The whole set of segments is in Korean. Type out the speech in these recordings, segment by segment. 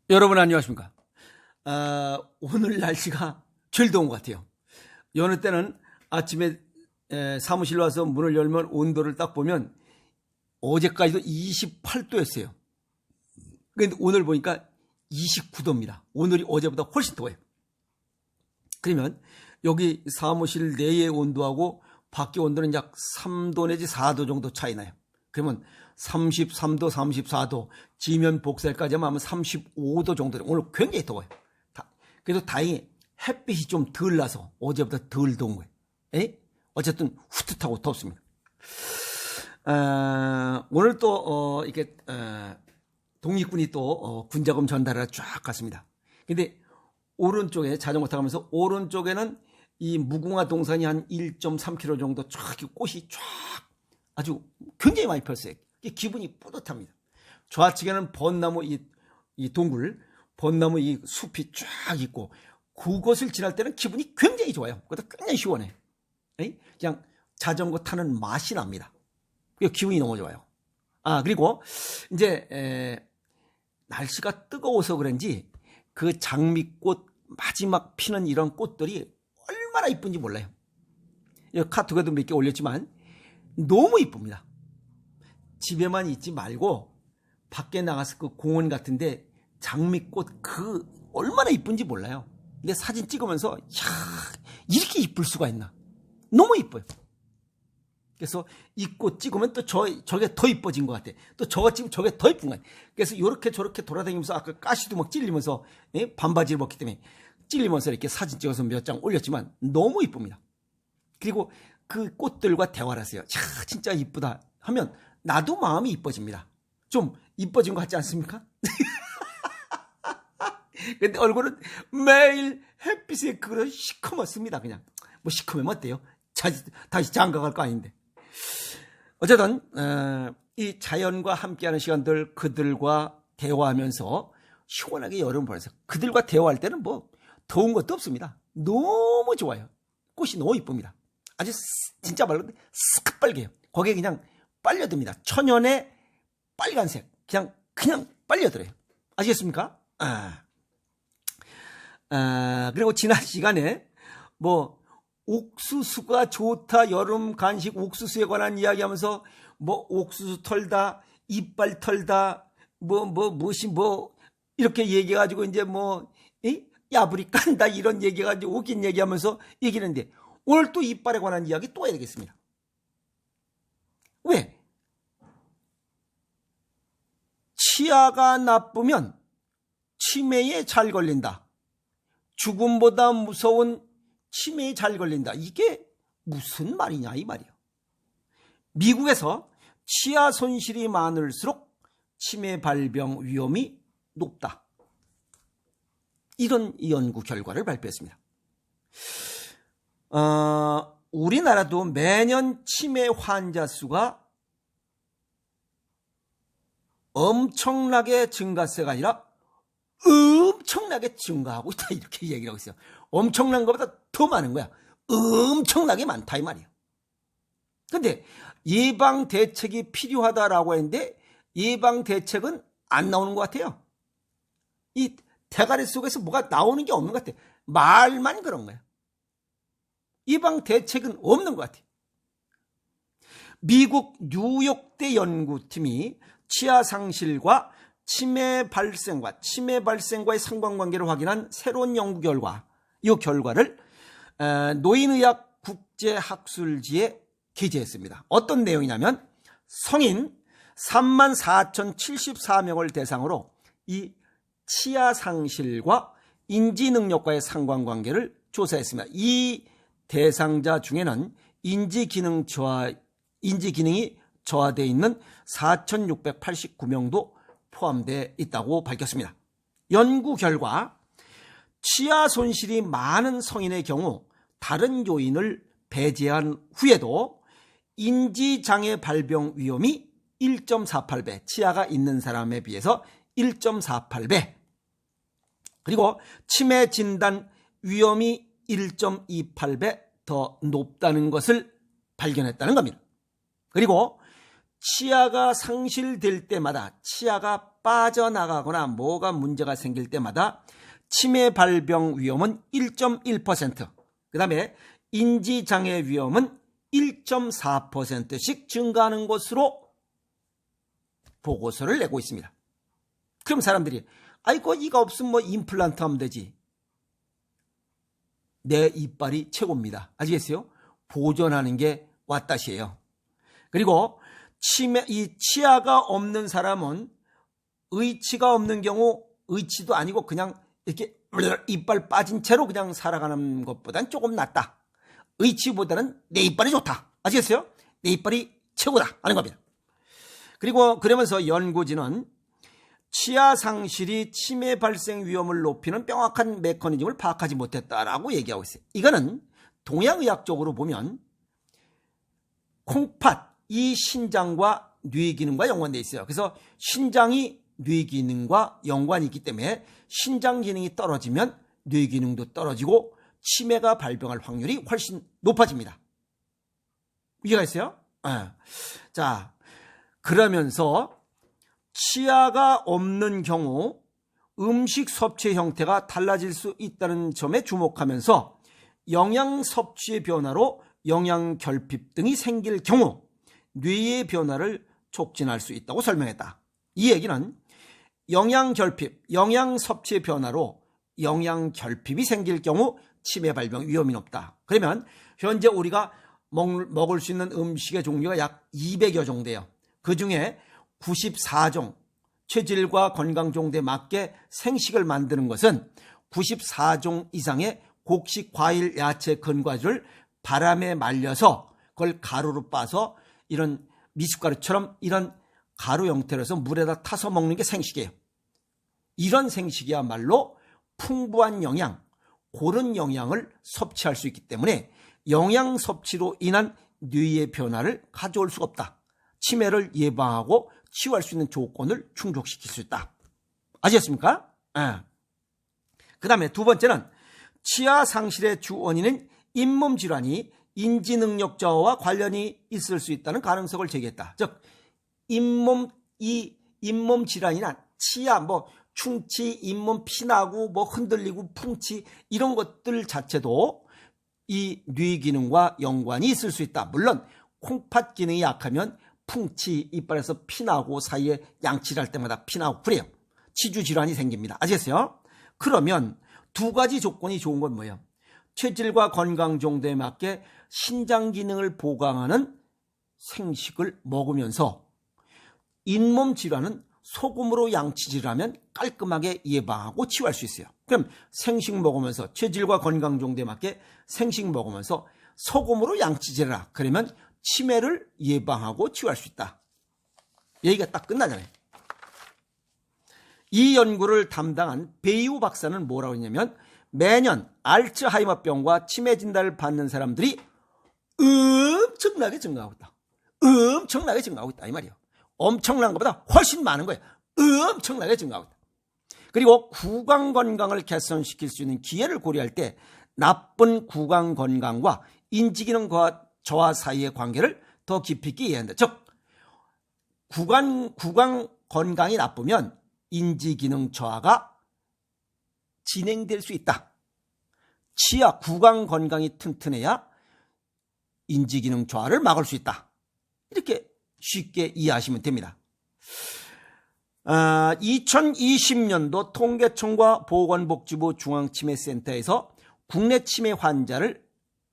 여러분 안녕하십니까? 오늘 날씨가 제일 더운 것 같아요. 여느 때는 아침에 사무실 와서 문을 열면 온도를 딱 보면 어제까지도 28도였어요. 그런데 오늘 보니까 29도입니다. 오늘이 어제보다 훨씬 더워요. 그러면 여기 사무실 내의 온도하고 밖의 온도는 약 3도 내지 4도 정도 차이 나요. 그러면 33도, 34도, 지면 복살까지 하면 35도 정도. 오늘 굉장히 더워요. 그래도 다행히 햇빛이 좀 덜 나서 어제보다 덜 더운 거예요. 어쨌든 후텁하고 덥습니다. 오늘 또 이렇게 독립군이 또 군자금 전달하러 쫙 갔습니다. 근데 오른쪽에 자전거 타면서 오른쪽에는 이 무궁화 동산이 한 1.3km 정도 쫙 꽃이 쫙 아주 굉장히 많이 폈어요. 기분이 뿌듯합니다. 좌측에는 벚나무 이 동굴, 벚나무 이 숲이 쫙 있고 그곳을 지날 때는 기분이 굉장히 좋아요. 그것도 굉장히 시원해. 그냥 자전거 타는 맛이 납니다. 기분이 너무 좋아요. 그리고 이제 날씨가 뜨거워서 그런지 그 장미꽃 마지막 피는 이런 꽃들이 얼마나 이쁜지 몰라요. 카톡에도 몇 개 올렸지만 너무 이쁩니다. 집에만 있지 말고 밖에 나가서 그 공원 같은데 장미꽃 그 얼마나 이쁜지 몰라요. 근데 사진 찍으면서 이렇게 이쁠 수가 있나. 너무 이뻐요. 그래서 이 꽃 찍으면 또 저게 더 이뻐진 것 같아. 또 저거 찍으면 저게 더 이쁜 것 같아. 그래서 이렇게 저렇게 돌아다니면서 아까 가시도 막 찔리면서 반바지를 벗기 때문에 찔리면서 이렇게 사진 찍어서 몇 장 올렸지만 너무 이쁩니다. 그리고 그 꽃들과 대화를 하세요. 진짜 이쁘다 하면 나도 마음이 이뻐집니다. 좀 이뻐진 것 같지 않습니까? 근데 얼굴은 매일 햇빛에 그런 시커멓습니다. 그냥 뭐 시커매면 어때요? 다시 장가갈 거 아닌데. 어쨌든 이 자연과 함께하는 시간들, 그들과 대화하면서 시원하게 여름 보내서 그들과 대화할 때는 뭐 더운 것도 없습니다. 너무 좋아요. 꽃이 너무 이쁩니다. 아주 진짜 말로 스크빨개요. 거기에 그냥 빨려듭니다. 천연의 빨간색. 그냥 빨려들어요. 아시겠습니까? 그리고 지난 시간에 뭐 옥수수가 좋다, 여름 간식 옥수수에 관한 이야기 하면서 뭐 옥수수 털다, 이빨 털다, 이렇게 얘기해가지고 이제 야부리 깐다 이런 얘기해가지고 웃긴 얘기하면서 얘기했는데 오늘 또 이빨에 관한 이야기 또 해야 되겠습니다. 왜? 치아가 나쁘면 치매에 잘 걸린다. 죽음보다 무서운 치매에 잘 걸린다. 이게 무슨 말이냐 이 말이에요. 미국에서 치아 손실이 많을수록 치매 발병 위험이 높다. 이런 연구 결과를 발표했습니다. 우리나라도 매년 치매 환자 수가 엄청나게 증가세가 아니라 엄청나게 증가하고 있다 이렇게 얘기를 하고 있어요. 엄청난 것보다 더 많은 거야. 엄청나게 많다 이 말이에요. 근데 예방 대책이 필요하다라고 했는데 예방 대책은 안 나오는 것 같아요. 이 대가리 속에서 뭐가 나오는 게 없는 것 같아요. 말만 그런 거예요. 예방 대책은 없는 것 같아요. 미국 뉴욕대 연구팀이 치아 상실과 치매 발생과의 상관관계를 확인한 새로운 연구 결과, 이 결과를 노인의학 국제학술지에 게재했습니다. 어떤 내용이냐면 성인 34,074명을 대상으로 이 치아 상실과 인지 능력과의 상관관계를 조사했습니다. 이 대상자 중에는 인지 기능이 저하되어 있는 4,689명도 포함되어 있다고 밝혔습니다. 연구 결과 치아 손실이 많은 성인의 경우 다른 요인을 배제한 후에도 인지장애 발병 위험이 1.48배, 치아가 있는 사람에 비해서 1.48배, 그리고 치매 진단 위험이 1.28배 더 높다는 것을 발견했다는 겁니다. 그리고 치아가 상실될 때마다 치아가 빠져나가거나 뭐가 문제가 생길 때마다 치매 발병 위험은 1.1%, 그 다음에 인지장애 위험은 1.4%씩 증가하는 것으로 보고서를 내고 있습니다. 그럼 사람들이 아이고 이가 없으면 뭐 임플란트 하면 되지. 내 이빨이 최고입니다. 아시겠어요? 보존하는 게 왓다시예요. 그리고 이 치아가 없는 사람은 의치가 없는 경우 의치도 아니고 그냥 이렇게 이빨 빠진 채로 그냥 살아가는 것보단 조금 낫다. 의치보다는 내 이빨이 좋다. 아시겠어요? 내 이빨이 최고다 하는 겁니다. 그리고 그러면서 연구진은 치아 상실이 치매 발생 위험을 높이는 명확한 메커니즘을 파악하지 못했다라고 얘기하고 있어요. 이거는 동양의학적으로 보면 콩팥, 이 신장과 뇌 기능과 연관되어 있어요. 그래서 신장이 뇌 기능과 연관이 있기 때문에 신장 기능이 떨어지면 뇌 기능도 떨어지고 치매가 발병할 확률이 훨씬 높아집니다. 이해가 있어요? 자, 그러면서 치아가 없는 경우 음식 섭취 형태가 달라질 수 있다는 점에 주목하면서 영양 섭취의 변화로 영양 결핍 등이 생길 경우 뇌의 변화를 촉진할 수 있다고 설명했다. 이 얘기는 영양 결핍, 영양 섭취의 변화로 영양 결핍이 생길 경우 치매 발병 위험이 높다. 그러면 현재 우리가 먹을 수 있는 음식의 종류가 약 200여 종대요. 그중에 94종, 체질과 건강 정도에 맞게 생식을 만드는 것은 94종 이상의 곡식, 과일, 야채, 건과류를 바람에 말려서 그걸 가루로 빻아서 이런 미숫가루처럼 이런 가루 형태로 해서 물에다 타서 먹는 게 생식이에요. 이런 생식이야말로 풍부한 영양, 고른 영양을 섭취할 수 있기 때문에 영양 섭취로 인한 뇌의 변화를 가져올 수가 없다. 치매를 예방하고 치유할 수 있는 조건을 충족시킬 수 있다. 아시겠습니까? 그 다음에 두 번째는 치아 상실의 주 원인은 잇몸 질환이 인지 능력 저하와 관련이 있을 수 있다는 가능성을 제기했다. 즉 잇몸 질환이나 치아 충치, 잇몸 피나고 흔들리고 풍치 이런 것들 자체도 이 뇌 기능과 연관이 있을 수 있다. 물론 콩팥 기능이 약하면 풍치, 이빨에서 피나고 사이에 양치를 할 때마다 피나고 그래요. 치주 질환이 생깁니다. 아시겠어요? 그러면 두 가지 조건이 좋은 건 뭐예요? 체질과 건강 정도에 맞게 신장 기능을 보강하는 생식을 먹으면서 잇몸 질환은 소금으로 양치질을 하면 깔끔하게 예방하고 치유할 수 있어요. 그럼 생식 먹으면서 체질과 건강 정도에 맞게 생식 먹으면서 소금으로 양치질해라. 그러면 치매를 예방하고 치유할 수 있다. 얘기가 딱 끝나잖아요. 이 연구를 담당한 베이우 박사는 뭐라고 했냐면 매년 알츠하이머병과 치매 진단을 받는 사람들이 엄청나게 증가하고 있다. 엄청나게 증가하고 있다 이 말이에요. 엄청난 것보다 훨씬 많은 거예요. 엄청나게 증가하고 있다. 그리고 구강 건강을 개선시킬 수 있는 기회를 고려할 때 나쁜 구강 건강과 인지기능 저하 사이의 관계를 더 깊이 있게 이해한다. 즉 구강 건강이 나쁘면 인지기능 저하가 진행될 수 있다. 치아 구강 건강이 튼튼해야 인지기능 저하를 막을 수 있다. 이렇게 쉽게 이해하시면 됩니다. 2020년도 통계청과 보건복지부 중앙치매센터에서 국내 치매 환자를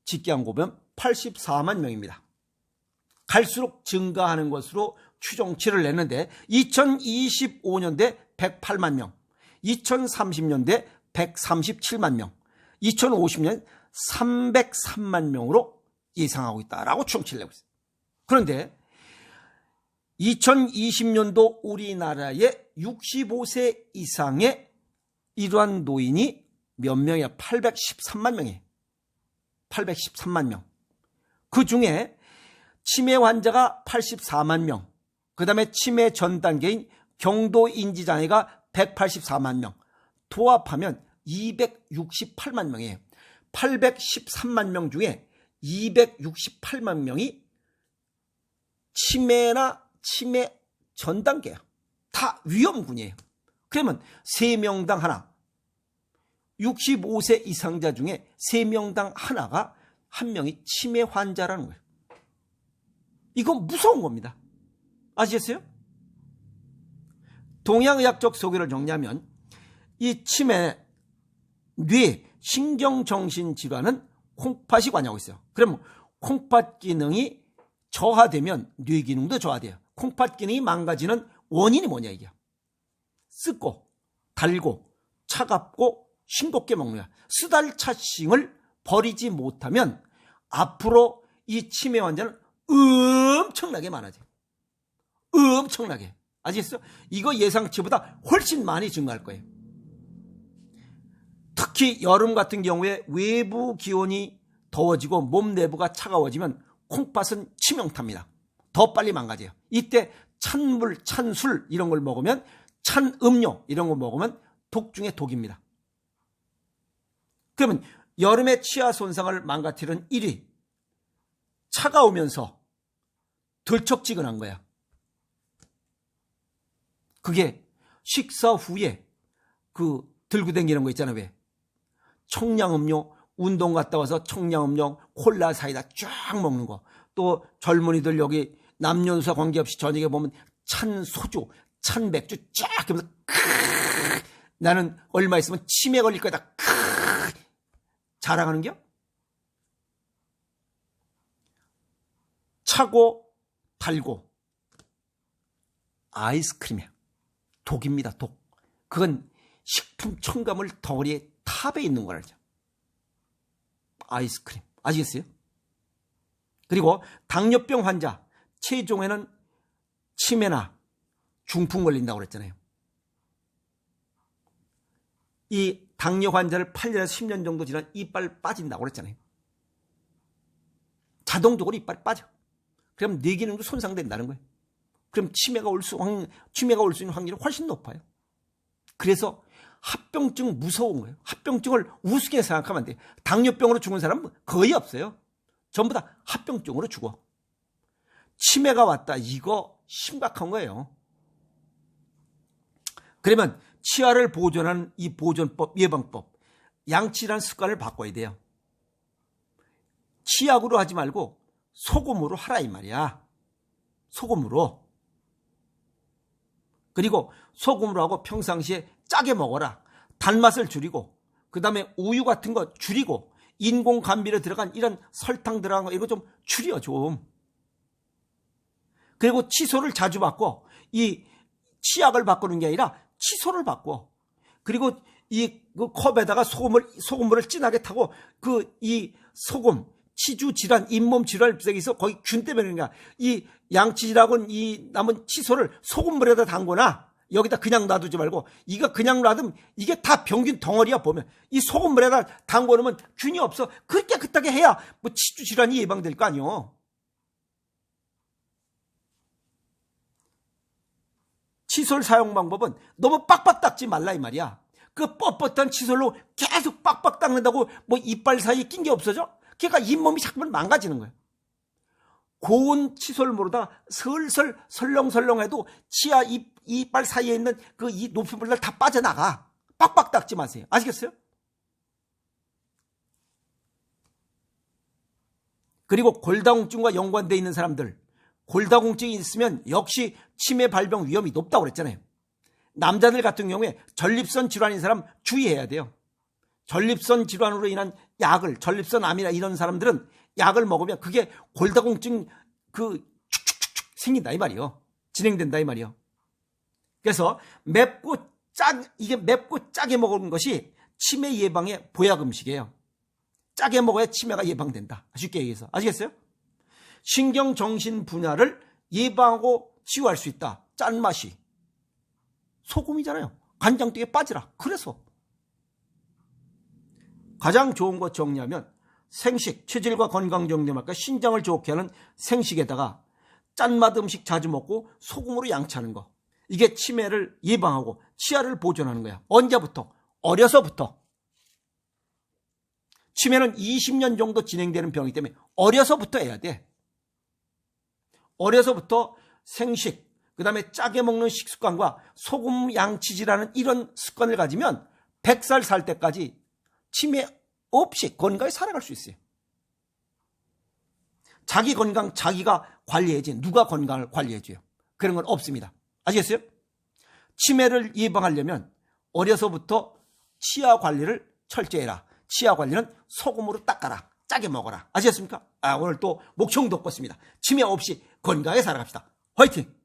집계한 거 보면 84만 명입니다. 갈수록 증가하는 것으로 추정치를 냈는데 2025년대 108만 명, 2030년대 137만 명, 2050년 303만 명으로 예상하고 있다라고 추정치를 내고 있습니다. 그런데 2020년도 우리나라의 65세 이상의 이러한 노인이 몇 명이야? 813만 명이에요. 813만 명. 그 중에 치매 환자가 84만 명, 그 다음에 치매 전 단계인 경도 인지장애가 184만 명, 도합하면 268만 명이에요. 813만 명 중에 268만 명이 치매나 치매 전 단계야. 다 위험군이에요. 그러면 3명당 하나, 65세 이상자 중에 3명당 하나가 한 명이 치매 환자라는 거예요. 이거 무서운 겁니다. 아시겠어요? 동양의학적 소개를 정리하면 이 치매, 뇌, 신경정신질환은 콩팥이 관여하고 있어요. 그럼 콩팥 기능이 저하되면 뇌 기능도 저하돼요. 콩팥 기능이 망가지는 원인이 뭐냐 이게. 쓰고 달고 차갑고 싱겁게 먹는 거야. 쓰달차싱을 버리지 못하면 앞으로 이 치매 환자는 엄청나게 많아져요. 엄청나게. 아시겠어요? 이거 예상치보다 훨씬 많이 증가할 거예요. 특히 여름 같은 경우에 외부 기온이 더워지고 몸 내부가 차가워지면 콩팥은 치명타입니다. 더 빨리 망가져요. 이때 찬물, 찬술 이런 걸 먹으면, 찬 음료 이런 거 먹으면 독 중에 독입니다. 그러면 여름에 치아 손상을 망가뜨리는 1위, 차가우면서 들쩍지근한 거야. 그게 식사 후에 들고 다니는 거 있잖아요. 왜? 청량음료, 운동 갔다 와서 청량음료, 콜라 사이다 쫙 먹는 거. 또 젊은이들 여기 남녀노소 관계없이 저녁에 보면 찬 소주, 찬 맥주 쫙 하면서 나는 얼마 있으면 치매 걸릴 거다 자랑하는 겨? 차고 달고 아이스크림이야. 독입니다. 독. 그건 식품 첨가물 덩어리의 탑에 있는 거라죠. 아이스크림. 아시겠어요? 그리고 당뇨병 환자 체중에는 치매나 중풍 걸린다고 그랬잖아요. 이 당뇨 환자를 8년에서 10년 정도 지나면 이빨 빠진다고 그랬잖아요. 자동적으로 이빨 빠져. 그럼 뇌 기능도 손상된다는 거예요. 그럼 치매가 올 수 있는 확률이 훨씬 높아요. 그래서 합병증 무서운 거예요. 합병증을 우습게 생각하면 안 돼요. 당뇨병으로 죽은 사람은 거의 없어요. 전부 다 합병증으로 죽어. 치매가 왔다. 이거 심각한 거예요. 그러면 치아를 보존하는 이 보존법, 예방법, 양치라는 습관을 바꿔야 돼요. 치약으로 하지 말고 소금으로 하라 이 말이야. 소금으로. 그리고 소금으로 하고 평상시에 짜게 먹어라. 단맛을 줄이고, 그 다음에 우유 같은 거 줄이고, 인공 감비로 들어간 이런 설탕 들어간 거 이거 좀 줄여 좀. 그리고 칫솔을 자주 바꿔. 이 치약을 바꾸는 게 아니라 칫솔을 바꿔. 그리고 이 컵에다가 소금물을 진하게 타고 이 소금, 치주 질환, 잇몸 질환을 비롯해서 거기 균 때문에 그러니까 이 양치질하고 이 남은 칫솔을 소금물에다 담거나 여기다 그냥 놔두지 말고 이거 그냥 놔두면 이게 다 병균 덩어리야 보면 이 소금물에다 담궈 놓으면 균이 없어. 그렇게 깨끗하게 해야 뭐 치주 질환이 예방될 거 아니요. 칫솔 사용 방법은 너무 빡빡 닦지 말라 이 말이야. 그 뻣뻣한 칫솔로 계속 빡빡 닦는다고 뭐 이빨 사이에 낀 게 없어져? 그러니까 잇몸이 자꾸만 망가지는 거예요. 고운 칫솔물로다가 슬슬 설렁설렁해도 치아 이빨 사이에 있는 이 높은 물들 다 빠져나가. 빡빡 닦지 마세요. 아시겠어요? 그리고 골다공증과 연관되어 있는 사람들, 골다공증이 있으면 역시 치매 발병 위험이 높다고 그랬잖아요. 남자들 같은 경우에 전립선 질환인 사람 주의해야 돼요. 전립선 질환으로 인한 약을, 전립선암이나 이런 사람들은 약을 먹으면 그게 골다공증 축축축축 생긴다 이 말이요. 진행된다 이 말이요. 그래서 맵고 짜게 먹는 것이 치매 예방의 보약 음식이에요. 짜게 먹어야 치매가 예방된다. 쉽게 얘기해서. 아시겠어요? 신경정신 분야를 예방하고 치유할 수 있다. 짠맛이. 소금이잖아요. 간장찌개 빠지라. 그래서. 가장 좋은 것 정리하면 생식, 체질과 건강 정리할까 신장을 좋게 하는 생식에다가 짠맛 음식 자주 먹고 소금으로 양치하는 거. 이게 치매를 예방하고 치아를 보존하는 거야. 언제부터? 어려서부터. 치매는 20년 정도 진행되는 병이기 때문에 어려서부터 해야 돼. 어려서부터 생식, 그 다음에 짜게 먹는 식습관과 소금 양치질하는 이런 습관을 가지면 100살 살 때까지 치매 없이 건강히 살아갈 수 있어요. 자기 건강 자기가 관리해야지 누가 건강을 관리해줘요. 그런 건 없습니다. 아시겠어요? 치매를 예방하려면 어려서부터 치아 관리를 철저히 해라. 치아 관리는 소금으로 닦아라. 짜게 먹어라. 아시겠습니까? 오늘 또 목청 돋궜습니다. 치매 없이 건강하게 살아갑시다. 화이팅!